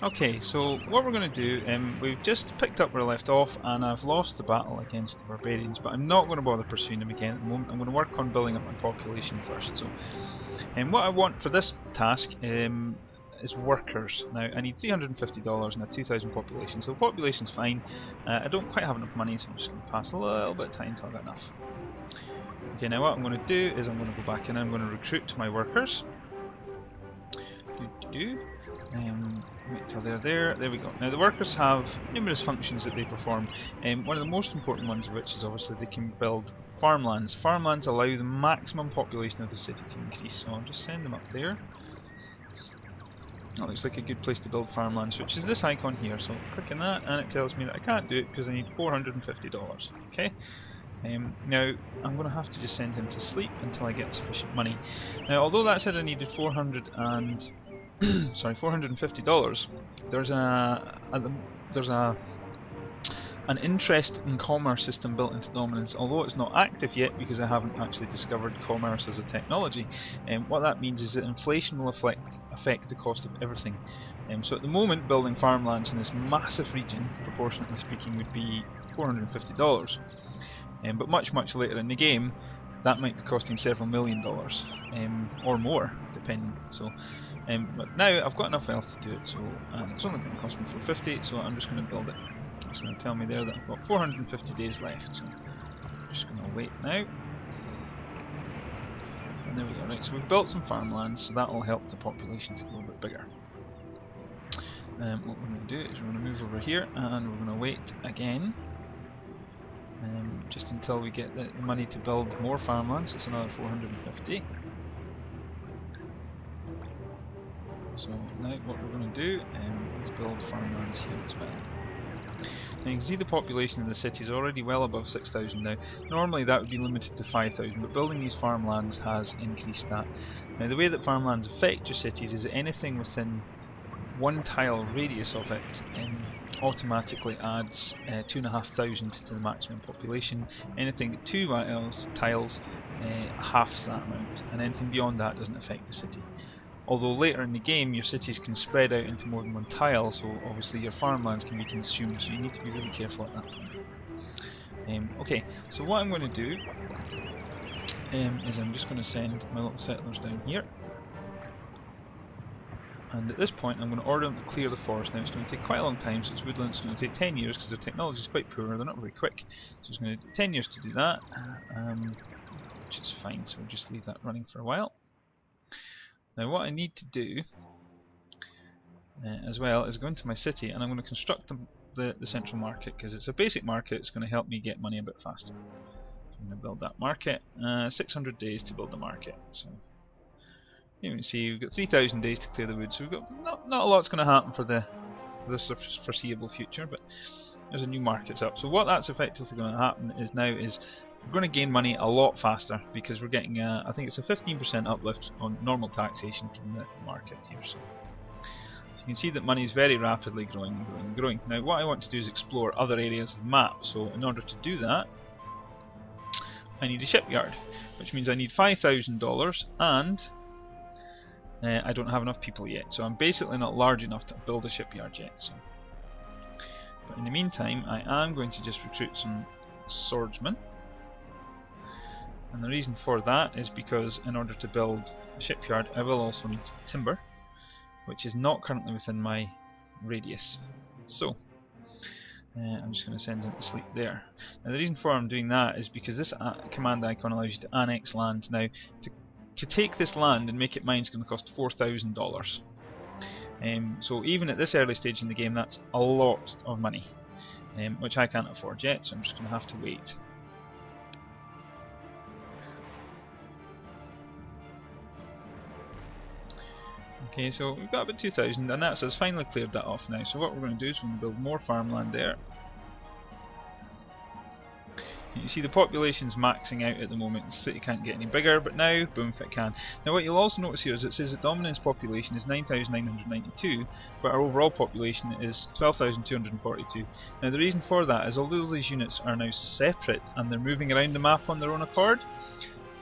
Okay, so what we're going to do, we've just picked up where I left off, and I've lost the battle against the barbarians, but I'm not going to bother pursuing them again at the moment. I'm going to work on building up my population first. So, what I want for this task is workers. Now, I need $350 and a 2,000 population, so population's fine. I don't quite have enough money, so I'm just going to pass a little bit of time until I get enough. Okay, now what I'm going to do is I'm going to go back in and I'm going to recruit my workers. Wait till they're there. There we go. Now the workers have numerous functions that they perform. One of the most important ones of which is obviously they can build farmlands. Farmlands allow the maximum population of the city to increase. So I'll just send them up there. That looks like a good place to build farmlands, which is this icon here. So I'll click on that and it tells me that I can't do it because I need $450. Okay. Now I'm going to have to just send him to sleep until I get sufficient money. Now although that said I needed $450, there's an interest in commerce system built into Dominance, although it's not active yet because I haven't actually discovered commerce as a technology. What that means is that inflation will affect the cost of everything. So at the moment, building farmlands in this massive region, proportionately speaking, would be $450. But much later in the game, that might be costing several $1,000,000 or more, depending. So, but now I've got enough wealth to do it. So it's only going to cost me $450. So I'm just going to build it. It's going to tell me there that I've got 450 days left. So I'm just going to wait now. And there we go. Right. So we've built some farmlands, so that will help the population to grow a bit bigger. What we're going to do is we're going to move over here, and we're going to wait again. Just until we get the money to build more farmlands. It's another 450. So now what we're going to do is build farmlands here as well. Now you can see the population in the city is already well above 6,000 now. Normally that would be limited to 5,000, but building these farmlands has increased that. Now the way that farmlands affect your cities is that anything within 1 tile radius of it automatically adds 2,500 to the maximum population. Anything at 2 tiles halves that amount, and anything beyond that doesn't affect the city. Although later in the game your cities can spread out into more than 1 tile, so obviously your farmlands can be consumed, so you need to be really careful at that point. Okay, so what I'm going to do is I'm just going to send my little settlers down here. And at this point I'm going to order them to clear the forest. Now it's going to take quite a long time, so it's woodland. It's going to take 10 years because their technology is quite poor, they're not very quick. So it's going to take 10 years to do that, which is fine, so we'll just leave that running for a while. Now what I need to do as well is go into my city, and I'm going to construct the central market, because it's a basic market. It's going to help me get money a bit faster. So I'm going to build that market. 600 days to build the market. So you can see we've got 3,000 days to clear the wood, so we've got not a lot's going to happen for the foreseeable future, but there's a new market's up. So what that's effectively going to happen is we're going to gain money a lot faster, because we're getting I think it's a 15% uplift on normal taxation from the market here. So you can see that money is very rapidly growing. Now what I want to do is explore other areas of the map, so in order to do that I need a shipyard, which means I need $5,000, and I don't have enough people yet, so I'm basically not large enough to build a shipyard yet. So. But in the meantime, I am going to just recruit some swordsmen, and the reason for that is because in order to build a shipyard I will also need timber, which is not currently within my radius. So I'm just going to send him to sleep there. Now the reason for I'm doing that is because this command icon allows you to annex land. Now to take this land and make it mine is going to cost $4,000. So even at this early stage in the game, that's a lot of money, which I can't afford yet, so I'm just going to have to wait. Okay, so we've got about 2,000, and that's us finally cleared that off now. So what we're going to do is we're going to build more farmland there. You see the population's maxing out at the moment. The city can't get any bigger, but now, boom, it can. Now what you'll also notice here is it says that Dominance population is 9,992, but our overall population is 12,242. Now the reason for that is although these units are now separate and they're moving around the map on their own accord,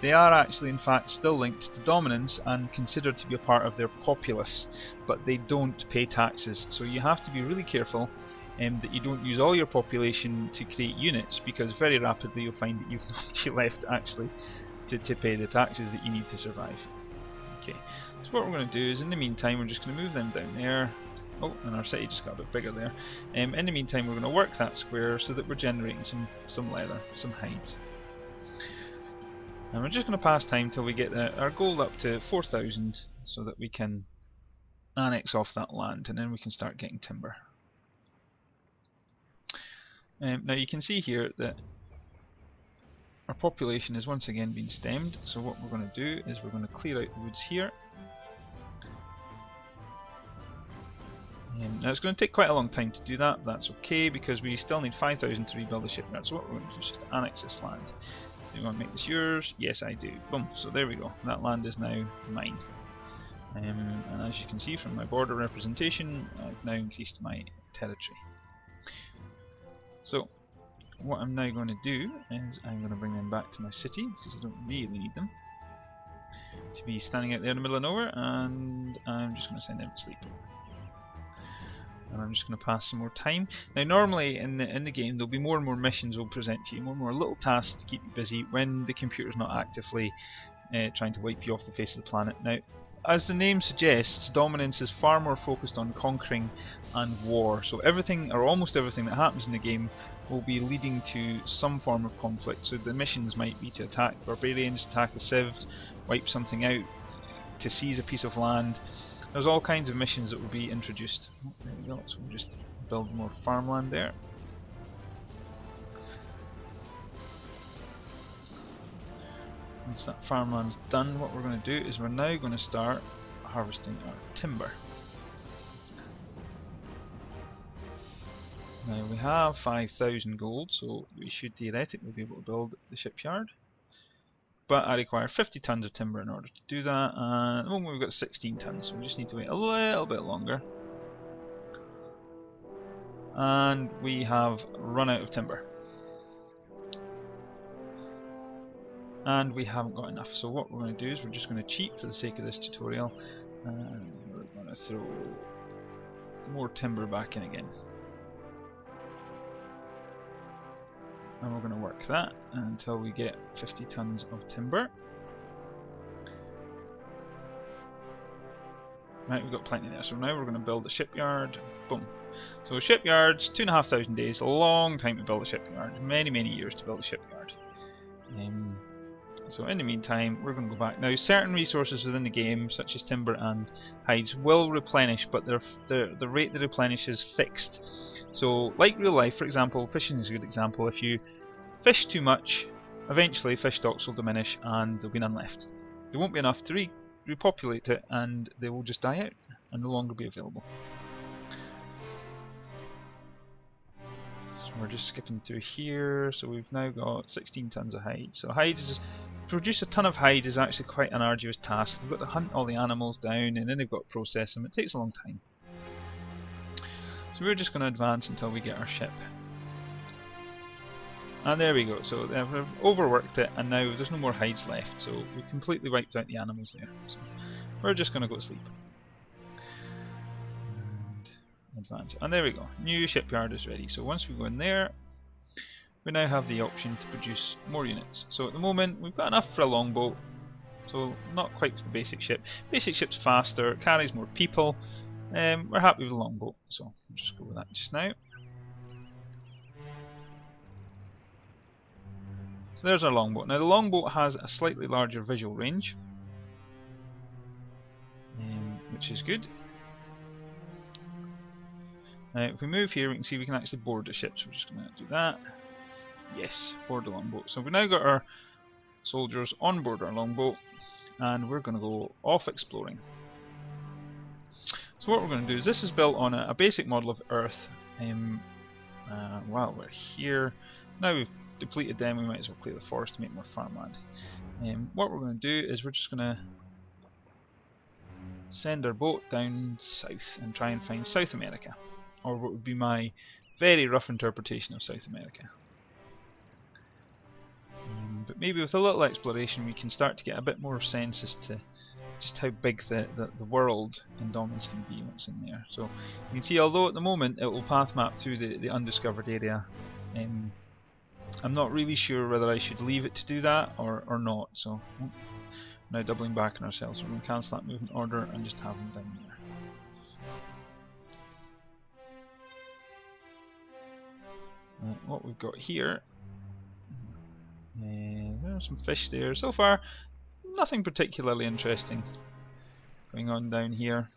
they are actually in fact still linked to dominance and considered to be a part of their populace, but they don't pay taxes. So you have to be really careful that you don't use all your population to create units, because very rapidly you'll find that you've nobody left actually to pay the taxes that you need to survive. Okay, so what we're going to do is in the meantime we're just going to move them down there. Oh, and our city just got a bit bigger there. In the meantime we're going to work that square so that we're generating some leather, some hides. And we're just going to pass time till we get our gold up to 4,000 so that we can annex off that land, and then we can start getting timber. Now you can see here that our population is once again being stemmed, so what we're going to do is we're going to clear out the woods here. Now it's going to take quite a long time to do that, but that's okay because we still need 5,000 to rebuild the shipyard. So what we're going to do is just annex this land. Do you want to make this yours? Yes, I do. Boom. So there we go. That land is now mine. And as you can see from my border representation, I've now increased my territory. So what I'm now going to do is I'm going to bring them back to my city because I don't really need them to be standing out there in the middle of nowhere, and I'm just going to send them to sleep. And I'm just going to pass some more time. Now normally in the game there'll be more and more missions will present to you, more and more little tasks to keep you busy when the computer's not actively trying to wipe you off the face of the planet. Now, as the name suggests, dominance is far more focused on conquering and war, so everything, or almost everything that happens in the game will be leading to some form of conflict. So the missions might be to attack barbarians, attack the civs, wipe something out, to seize a piece of land. There's all kinds of missions that will be introduced. Oh, there we go, so we'll just build more farmland there. Once that farmland's done, what we're going to do is we're now going to start harvesting our timber. Now we have 5,000 gold, so we should theoretically be able to build the shipyard. But I require 50 tons of timber in order to do that, and at the moment we've got 16 tons, so we just need to wait a little bit longer. And we have run out of timber. And we haven't got enough, so what we're going to do is we're just going to cheat for the sake of this tutorial, and we're going to throw more timber back in again. And we're going to work that until we get 50 tons of timber. Right, we've got plenty there, so now we're going to build a shipyard. Boom. So shipyards, 2,500 days, a long time to build a shipyard, many years to build a shipyard. So in the meantime, we're going to go back. Now certain resources within the game, such as timber and hides, will replenish, but the rate they replenish is fixed. So like real life, for example, fishing is a good example. If you fish too much, eventually fish stocks will diminish and there'll be none left. There won't be enough to repopulate it, and they will just die out and no longer be available. So we're just skipping through here. So we've now got 16 tons of hide. So hide is produce a ton of hide is actually quite an arduous task. They've got to hunt all the animals down, and then they've got to process them. It takes a long time. So we're just going to advance until we get our ship. And there we go. So we've overworked it, and now there's no more hides left. So we completely wiped out the animals there. So we're just going to go to sleep. And advance. And there we go. New shipyard is ready. So once we go in there, we now have the option to produce more units. So at the moment we've got enough for a longboat, so not quite for the basic ship. Basic ship's faster, it carries more people. We're happy with the longboat, so we'll just go with that just now. So there's our longboat. Now the longboat has a slightly larger visual range, which is good. Now if we move here we can see we can actually board the ship, so we're just going to do that. Yes, board the longboat. So we've now got our soldiers on board our longboat, and we're going to go off exploring. So what we're going to do is, this is built on a basic model of Earth. While we're here, now we've depleted them, we might as well clear the forest to make more farmland. What we're going to do is we're just going to send our boat down south and try and find South America, or what would be my very rough interpretation of South America. But maybe with a little exploration we can start to get a bit more sense as to just how big the world in Dominus can be once in there. So you can see, although at the moment it will path map through the undiscovered area, I'm not really sure whether I should leave it to do that or not. So now doubling back on ourselves, we're going to cancel that movement order and just have them down there. What we've got here, there's some fish there. So far, nothing particularly interesting going on down here.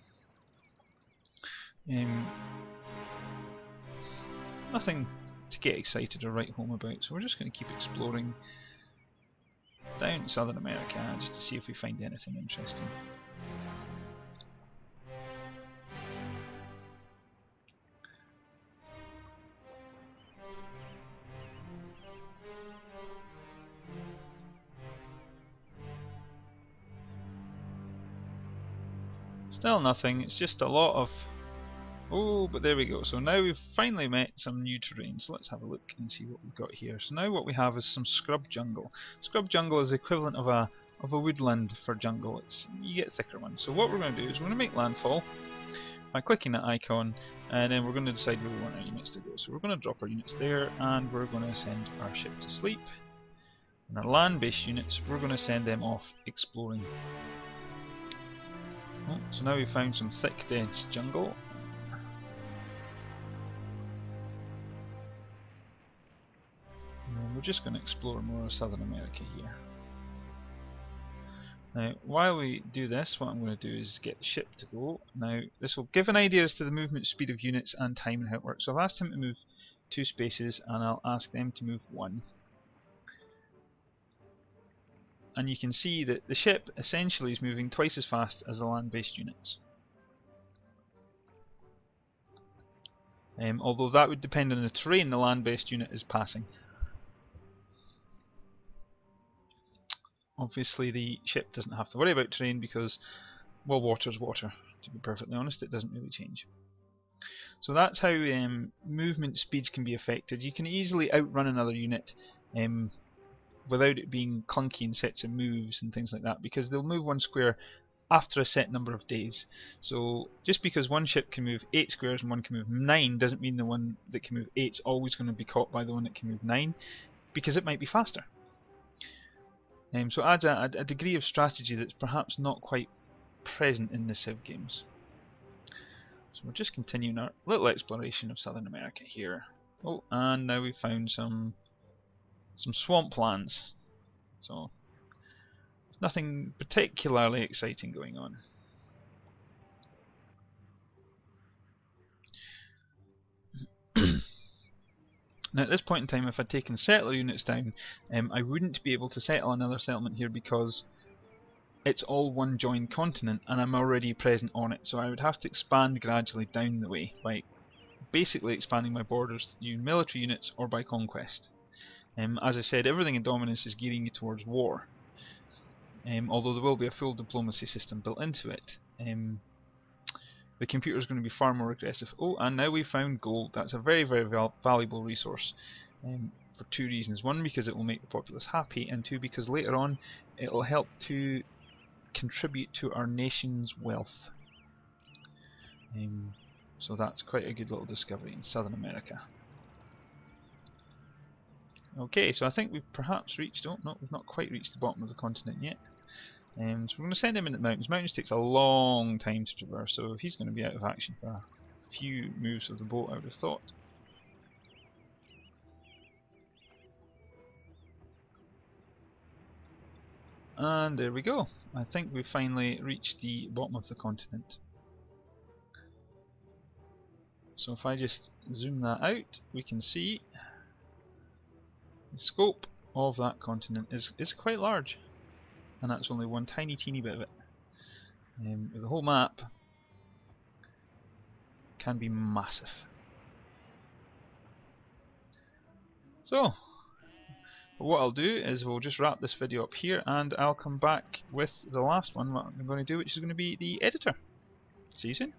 Nothing to get excited or write home about, so we're just going to keep exploring down Southern America just to see if we find anything interesting. Still nothing, it's just a lot of... Oh, but there we go. So now we've finally met some new terrain. So let's have a look and see what we've got here. So now what we have is some scrub jungle. Scrub jungle is the equivalent of a woodland for jungle. You get thicker ones. So what we're going to do is we're going to make landfall by clicking that icon, and then we're going to decide where we want our units to go. So we're going to drop our units there, and we're going to send our ship to sleep. And our land-based units, we're going to send them off exploring. Oh, so now we've found some thick, dense jungle. And we're just going to explore more of Southern America here. Now, while we do this, what I'm going to do is get the ship to go. Now, this will give an idea as to the movement speed of units and time and how it works. So I've asked him to move 2 spaces, and I'll ask them to move 1. And you can see that the ship essentially is moving twice as fast as the land-based units. Although that would depend on the terrain the land-based unit is passing. Obviously the ship doesn't have to worry about terrain because, well, water's water. To be perfectly honest, it doesn't really change. So that's how movement speeds can be affected. You can easily outrun another unit without it being clunky in sets of moves and things like that, because they'll move 1 square after a set number of days. So just because one ship can move 8 squares and one can move 9 doesn't mean the one that can move 8 is always going to be caught by the one that can move 9, because it might be faster. So it adds a degree of strategy that's perhaps not quite present in the Civ games. So we're just continuing our little exploration of Southern America here. Oh, and now we've found some swamplands. So nothing particularly exciting going on. Now at this point in time, if I'd taken settler units down, I wouldn't be able to settle another settlement here because it's all one joined continent and I'm already present on it. So I would have to expand gradually down the way by basically expanding my borders to new military units or by conquest. As I said, everything in Dominus is gearing you towards war. Although there will be a full diplomacy system built into it. The computer is going to be far more aggressive. Oh, and now we've found gold. That's a very, very valuable resource for 2 reasons. 1, because it will make the populace happy, and 2, because later on it will help to contribute to our nation's wealth. So that's quite a good little discovery in Southern America. Okay, so I think we've perhaps reached... Oh, no, we've not quite reached the bottom of the continent yet. So we're going to send him into the mountains. Mountains takes a long time to traverse, so he's going to be out of action for a few moves of the boat, I would have thought. And there we go. I think we've finally reached the bottom of the continent. So if I just zoom that out, we can see the scope of that continent is quite large. And that's only one tiny teeny bit of it. The whole map can be massive. So, what I'll do is we'll just wrap this video up here and I'll come back with the last one, what I'm going to do, which is going to be the editor. See you soon.